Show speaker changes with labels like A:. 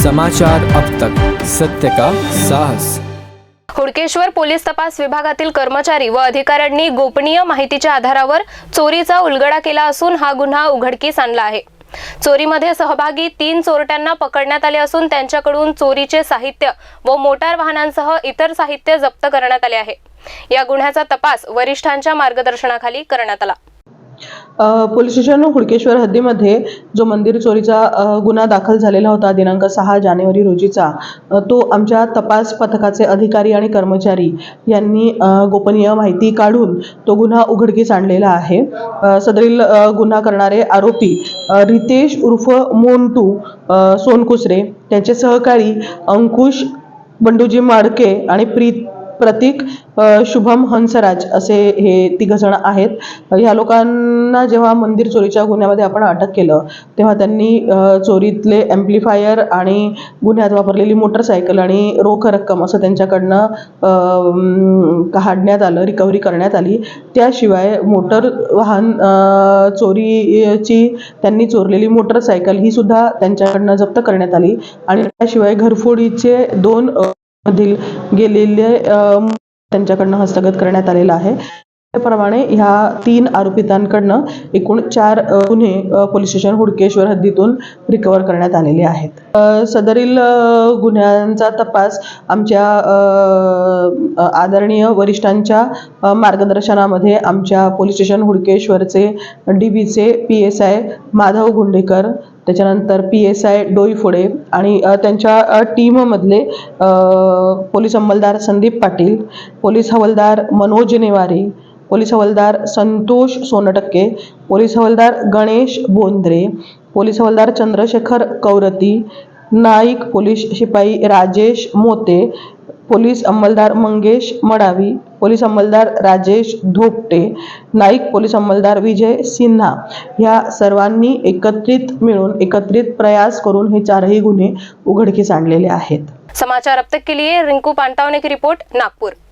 A: समाचार अब तक, सत्य का साहस।
B: हुडकेश्वर पोलीस तपास विभागातील कर्मचारी व अधिकाऱ्यांनी गोपनीय माहितीच्या आधारावर चोरीचा उलगडा केला असून हा गुन्हा उघडकीस आणला आहे। चोरीमध्ये सहभागी 3 चोरट्यांना पकडण्यात आले असून त्यांच्याकडून चोरीचे साहित्य व मोटार वाहनांसह इतर साहित्य जप्त करण्यात आले आहे। या गुन्ह्याचा तपास वरिष्ठांच्या मार्गदर्शनाखाली करण्यात आला।
C: पोलीस स्टेशन हुडकेश्वर हद्दीमध्ये जो मंदिर चोरीचा गुन्हा दाखल झालेला होता दिनांक 6 जानेवारी रोजीचा, तो आमच्या तपास पथकाचे अधिकारी आणि कर्मचारी यांनी गोपनीय माहिती काढून तो गुन्हा उघडकीस आणलेला आहे। सदरील गुन्हा करणारे आरोपी रितेश उर्फ मोंटू सोनकुसरे, त्यांचे सहकारी अंकुश बंडूजी माडके आणि प्रतीक शुभम हंसराज असे हे 3 जण आहेत। ह्या लोकांना जेव्हा मंदिर चोरीच्या गुन्ह्यामध्ये आपण अटक केलं तेव्हा त्यांनी चोरीतले ॲम्प्लिफायर आणि गुन्ह्यात वापरलेली मोटरसायकल आणि रोख रक्कम असं त्यांच्याकडनं काढण्यात आलं, रिकव्हरी करण्यात आली। त्याशिवाय मोटर वाहन चोरीची त्यांनी चोरलेली मोटरसायकल ही सुद्धा त्यांच्याकडनं जप्त करण्यात आली आणि त्याशिवाय घरफोडीचे 2 मधील गेलेले त्यांच्याकडनं हस्तगत करण्यात आलेला आहे। त्याप्रमाणे ह्या 3 आरोपितांकडनं एकूण 4 गुन्हे पोलीस स्टेशन हुडकेश्वर हद्दीतून रिकव्हर करण्यात आलेले आहेत। सदरील गुन्ह्यांचा तपास आमच्या आदरणीय वरिष्ठांच्या मार्गदर्शनामध्ये आमच्या पोलीस स्टेशन हुडकेश्वरचे DBचे PSI माधव गुंडेकर, त्याच्यानंतर PSI डोईफोडे आणि त्यांच्या टीममधले पोलीस अंमलदार संदीप पाटील, पोलीस हवालदार मनोज नेवारे, पोलीस हवालदार संतोष सोनटक्के, पोलीस हवालदार गणेश बोंद्रे, पोलीस हवालदार चंद्रशेखर कौरती, नाईक पोलीस शिपाई राजेश मोते, पोलीस अंमलदार मंगेश मडावी, पोलीस अंमलदार राजेश धोपटे, नाईक पोलीस अंमलदार विजय सिन्हा ह्या सर्वांनी एकत्रित प्रयास करून हे 4ही गुन्हे उघडकीस आणलेले आहेत।
B: समाचार अब तक के लिए रिंकू पांटावने की रिपोर्ट, नागपुर।